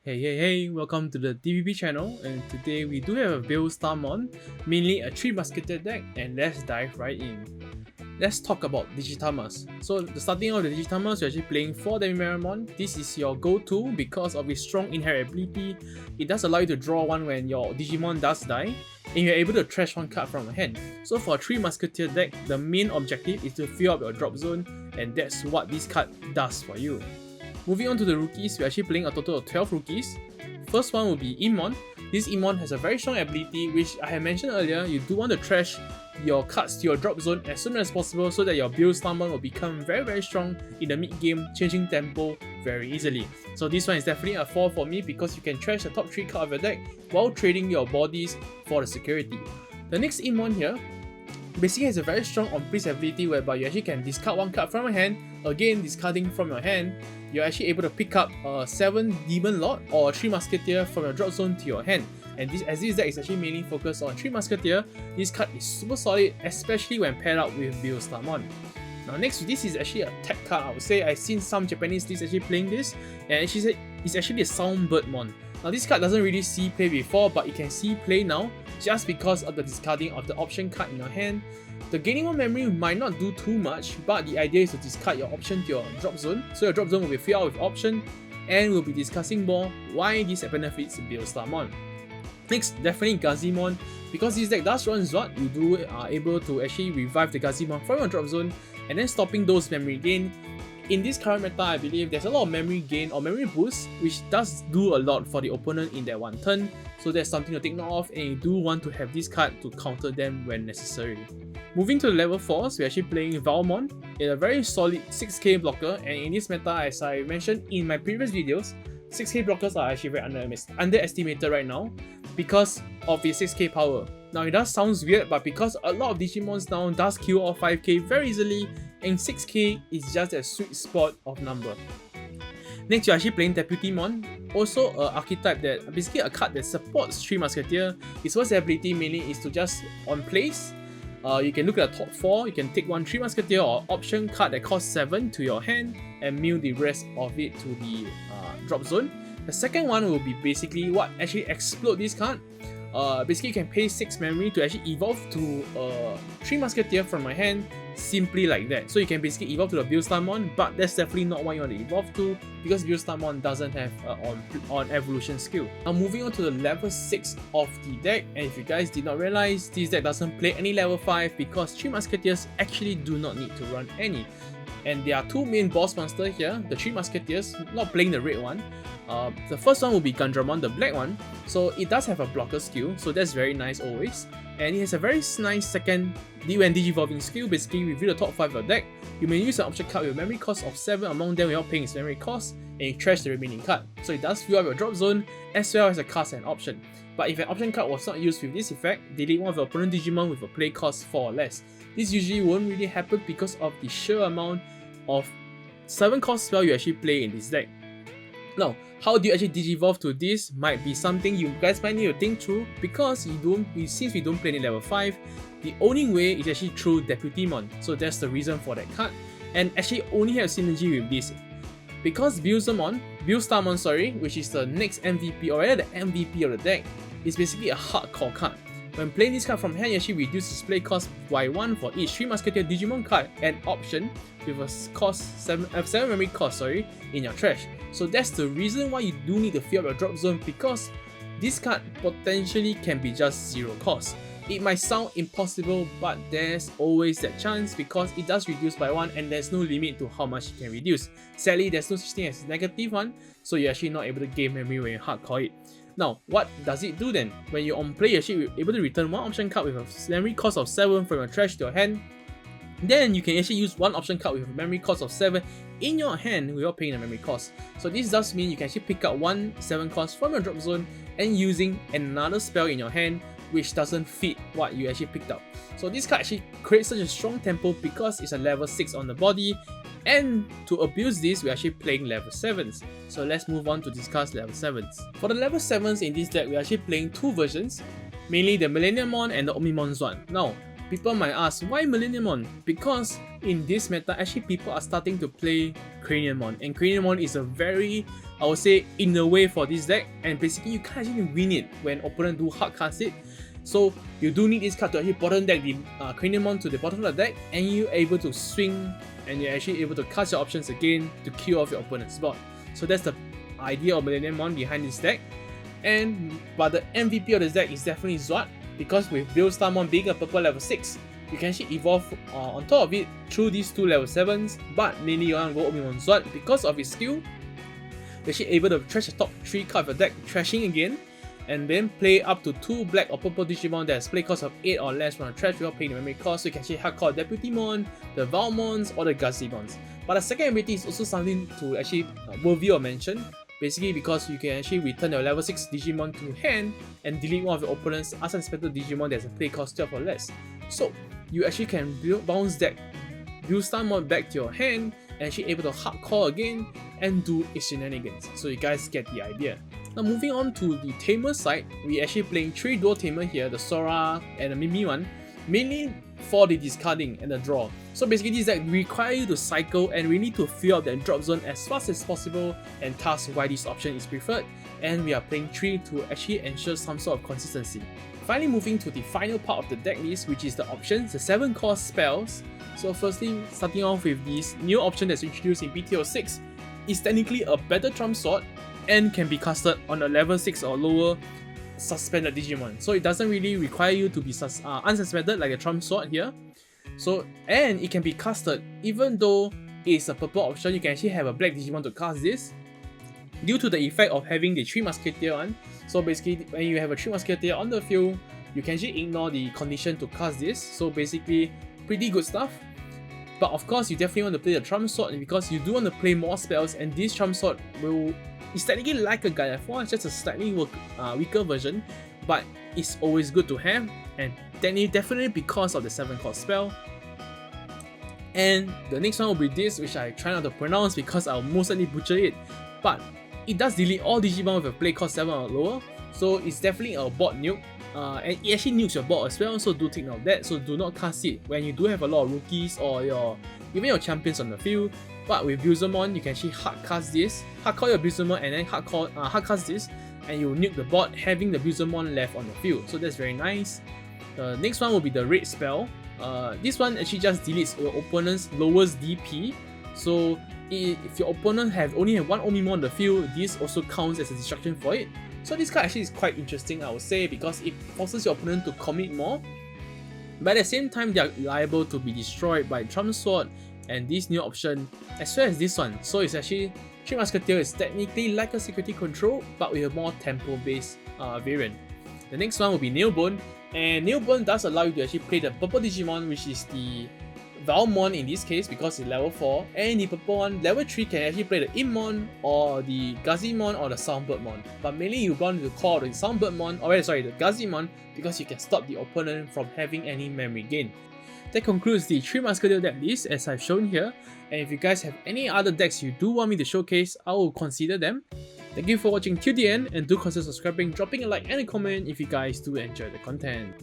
Hey, welcome to the DBB channel, and today we do have a Bill Starmon, mainly a 3 Musketeer deck, and let's dive right in. Let's talk about Digitamas. So the starting of the Digitamas, you're actually playing 4 Demimeramon. This is your go-to because of its strong inherent ability. It does allow you to draw one when your Digimon does die, and you're able to trash one card from your hand. So for a 3 Musketeer deck, the main objective is to fill up your drop zone, and that's what this card does for you. Moving on to the rookies, we're actually playing a total of 12 rookies. First one will be Imon. This Imon has a very strong ability, which I had mentioned earlier. You do want to trash your cards to your drop zone as soon as possible so that your Bill Starmon will become very strong in the mid game, changing tempo very easily. So this one is definitely a 4 for me because you can trash the top 3 card of your deck while trading your bodies for the security. The next Imon here basically has a very strong on-place ability whereby you actually can discard one card from your hand. Again, discarding from your hand, you're actually able to pick up a 7 Demon Lord or 3 Musketeer from your drop zone to your hand. And as this deck is actually mainly focused on 3 Musketeer, this card is super solid, especially when paired up with Bill Starmon. Now next, this is actually a tech card, I would say. I've seen some Japanese lists actually playing this, and it's actually a Soundbird Mon. Now this card doesn't really see play before, but it can see play now just because of the discarding of the option card in your hand. The gaining 1 memory might not do too much, but the idea is to discard your option to your drop zone, so your drop zone will be filled out with option, and we'll be discussing more why this benefits Bill Starmon. Next, definitely Gazimon. Because this deck does run Zod, you are able to actually revive the Gazimon from your drop zone and then stopping those memory gain. In this current meta, I believe there's a lot of memory gain or memory boost, which does do a lot for the opponent in that one turn, so that's something to take note of, and you do want to have this card to counter them when necessary. Moving to the level 4s, we're actually playing Valmon. It's a very solid 6k blocker, and in this meta, as I mentioned in my previous videos, 6k blockers are actually very underestimated right now because of its 6k power. Now it does sound weird, but because a lot of Digimons now does kill off 5k very easily, and 6k is just a sweet spot of number. Next, you're actually playing Deputymon, also an archetype that basically a card that supports 3 Musketeer. Its first ability mainly is to just on place. You can look at the top 4, you can take one 3 Musketeer or option card that costs 7 to your hand and mill the rest of it to the drop zone. The second one will be basically what actually explode this card. Basically you can pay 6 memory to actually evolve to 3 Musketeer from my hand, simply like that. So you can basically evolve to the Bill Starmon, but that's definitely not what you want to evolve to because Bill Starmon doesn't have on evolution skill. Now moving on to the level 6 of the deck, and if you guys did not realize, this deck doesn't play any level 5 because 3 Musketeers actually do not need to run any. And there are 2 main boss monsters here, the 3 Musketeers, not playing the red one. The first one will be Gundramon, the black one. So it does have a blocker skill, so that's very nice always. And it has a very nice second when Digivolving skill, basically reveal the top 5 of your deck. You may use an option card with a memory cost of 7 among them without paying its memory cost, and you trash the remaining card. So it does fill up your drop zone as well as a cast and option. But if an option card was not used with this effect, delete one of your opponent Digimon with a play cost 4 or less. This usually won't really happen because of the sheer amount of 7 cost spell you actually play in this deck. Now, how do you actually digivolve to this might be something you guys might need to think through because since we don't play any level 5, the only way is actually through Deputymon. So that's the reason for that card, and actually only have synergy with this. Because Bill Starmon, which is the next MVP or rather the MVP of the deck, is basically a hardcore card. When playing this card from hand, you actually reduce its play cost by 1 for each 3 Musketeer Digimon card and option with a 7 memory cost in your trash. So that's the reason why you do need to fill up your drop zone, because this card potentially can be just 0 cost. It might sound impossible, but there's always that chance because it does reduce by 1 and there's no limit to how much it can reduce. Sadly, there's no such thing as negative 1, so you're actually not able to gain memory when you hardcore it. Now, what does it do then? When you're on play, you're actually able to return one option card with a memory cost of 7 from your trash to your hand. Then you can actually use one option card with a memory cost of 7 in your hand without paying the memory cost. So this does mean you can actually pick up one 7 cost from your drop zone and using another spell in your hand which doesn't fit what you actually picked up. So this card actually creates such a strong tempo because it's a level 6 on the body, and to abuse this, we're actually playing level 7s. So let's move on to discuss level 7s. For the level 7s in this deck, we're actually playing 2 versions, mainly the Millenniumon and the Omnimon one. Now, people might ask, why Millenniumon? Because in this meta, actually people are starting to play Craniumon, and Craniumon is a very, I would say, in a way for this deck, and basically you can't actually win it when opponent do hard cast it. So you do need this card to actually bottom deck the Craniumon to the bottom of the deck, and you're able to swing, and you're actually able to cast your options again to kill off your opponent's board. So that's the idea of Millenniumon behind this deck. But the MVP of this deck is definitely Zwart, because with Starmon being a purple level 6, you can actually evolve on top of it through these 2 level 7s, but mainly you want to go Omimon Zwart because of his skill. You're actually able to trash the top 3 card of your deck, trashing again, and then play up to 2 black or purple Digimon that has play cost of 8 or less from a trash without paying the memory cost, so you can actually hardcore Deputymon, the Valmons, or the Gazimons. But the second ability is also something to actually worthy of mention, basically because you can actually return your level 6 Digimon to hand and delete one of your opponent's unsuspected Digimon that has a play cost 12 or less. So you actually can bounce that Starmon back to your hand and actually able to hardcore again and do its shenanigans. So you guys get the idea. Now moving on to the Tamer side, we actually playing 3 dual Tamer here, the Sora and the Mimi one, mainly for the discarding and the draw. So basically this deck require you to cycle and we need to fill up that drop zone as fast as possible, and thus why this option is preferred, and we are playing 3 to actually ensure some sort of consistency. Finally moving to the final part of the deck list, which is the options, the 7 cost spells. So firstly, starting off with this new option that's introduced in BTO 6, is technically a better Trump Sword and can be casted on a level 6 or lower suspended Digimon. So it doesn't really require you to be unsuspended like a Trump Sword here. So, and it can be casted even though it's a purple option, you can actually have a black Digimon to cast this, due to the effect of having the 3 Musketeer one. So basically when you have a 3 Musketeer on the field, you can actually ignore the condition to cast this. So basically pretty good stuff. But of course you definitely want to play the Trump Sword because you do want to play more spells, and this Trump Sword is technically like a Gaia 4, it's just a slightly weaker version, but it's always good to have, and definitely because of the 7 cost spell. And the next one will be this, which I try not to pronounce because I'll most likely butcher it, but it does delete all Digimon with a play cost 7 or lower, so it's definitely a board nuke. And it actually nukes your board as well, so do take note of that. So do not cast it when you do have a lot of rookies or even your champions on the field. But with Buzemon, you can actually hard cast this, hardcore your Buzemon and then hard cast this, and you nuke the board having the Buzemon left on the field. So that's very nice. The next one will be the red spell. This one actually just deletes your opponent's lowest DP. So if your opponent only have 1 Omimon on the field, this also counts as a destruction for it. So this card actually is quite interesting, I would say, because it forces your opponent to commit more, but at the same time they are liable to be destroyed by Trump Sword and this new option, as well as this one. So it's actually 3 Musketeer is technically like a security control, but with a more tempo based variant. The next one will be Nailbone, and Nailbone does allow you to actually play the purple Digimon, which is the Valmon in this case because it's level 4, and the purple one, level 3, can actually play the Immon or the Gazimon or the Soundbirdmon. But mainly you want to call the Soundbirdmon, or sorry, the Gazimon, because you can stop the opponent from having any memory gain. That concludes the 3 Musketeer deck list as I've shown here, and if you guys have any other decks you do want me to showcase, I will consider them. Thank you for watching till the end, and do consider subscribing, dropping a like and a comment if you guys do enjoy the content.